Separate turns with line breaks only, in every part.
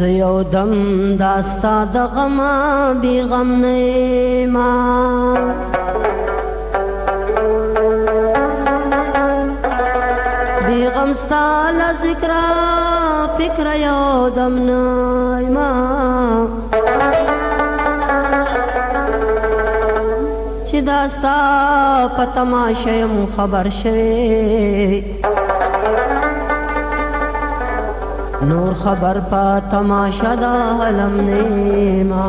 زه یو دم دا ستا د غمه بې غم نه یمه بې غم ستا له ذکره فکره یو دم نه یمه چې دا ستا په تماشه یم خبر شوی نور خبر پا تماشا دا علم نیما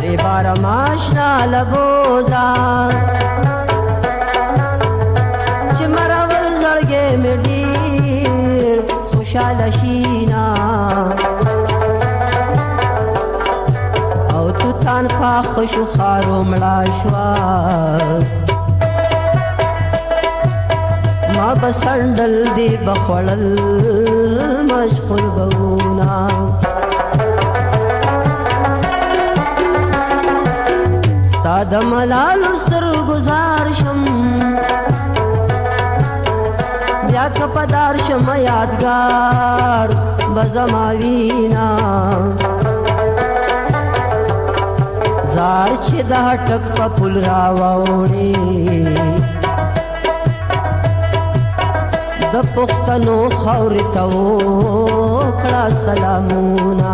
ری بار ماشنا لبوزا چه مرور زرگے میں دیر خوشحال شینا تان پاخ شو خارو مړه شوه ما بسنډل دی بخوړل مشغول بونا ستا د ملالو سترګو زار شم بیا که په دار شم یادګار به زما وینا زار چې دا ټک په پل راوړې د پښتنو خاورې ته وکړه سلامونه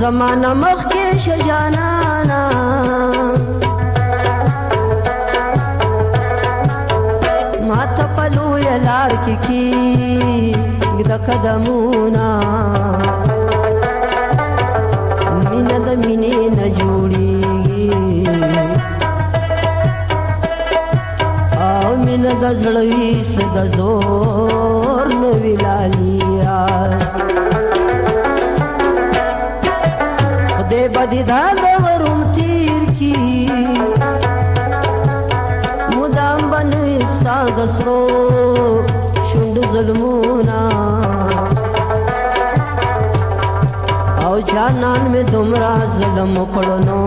زمانه مخکې شه جانانه ما ته په لویه لار کې کېږده قدمونه مینه د مینې نه جوړېږي او مینه د زړه وي څه د زور نه وي لالیا خدای به دې دا دورم تېر کي مدام به نه وي ستا د سرو شونډو ظلمونه او جانان میں دومرا ظلم کړنو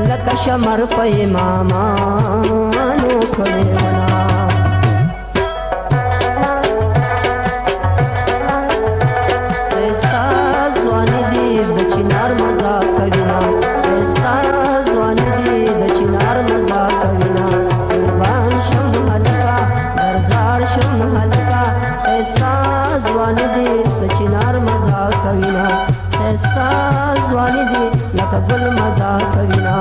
لکه شمر په امامانو کړي ونا استا ځوان دي د چنار مزا کوینا استا ځوان دي د چنار مزا کوینا قربان شم هلکا درزار شم هلکا استا ځوان دي چنار مزا کوینا استا ځواني دي لکه ګل مزا کوینا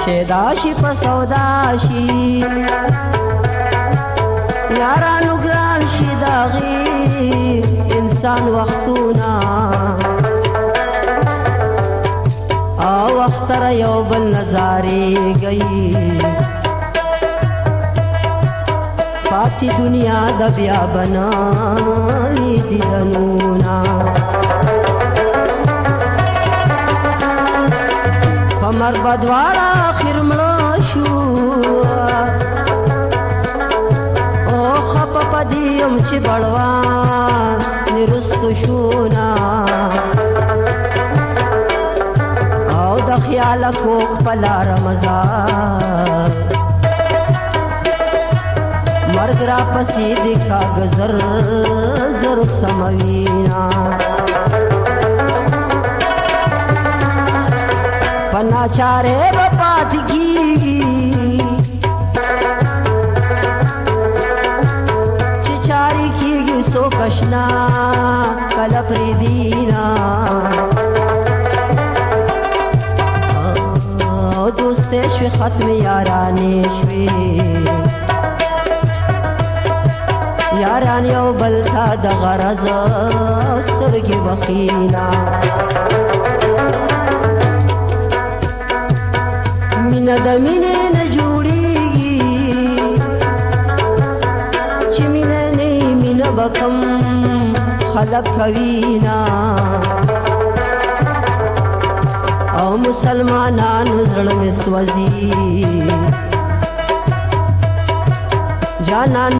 شیداشی پا سوداشی یارانو گران شی داغی انسان وقتونا او اختر یو بل نظاری گئی پاتی دنیا دا بیا بناوی دیدنونا کمر بدواړه اخر مړه شو او خپه پدې یم چې بړوان نرستو شونا او د خیاله کوک په لاره مزار مرګ را پسې د کاغذ زر زر سموینا پناچارے بپات کیگی چچاری کیگی سو کشنا کلپری دینا دوستے شوی ختم یارانے شوی یاران یو بلتا د غرض سترګې بخینا مینه د مینې نه جوړېږي زخم خلق کوینا او مسلمانانو زړه مې سوځي جانان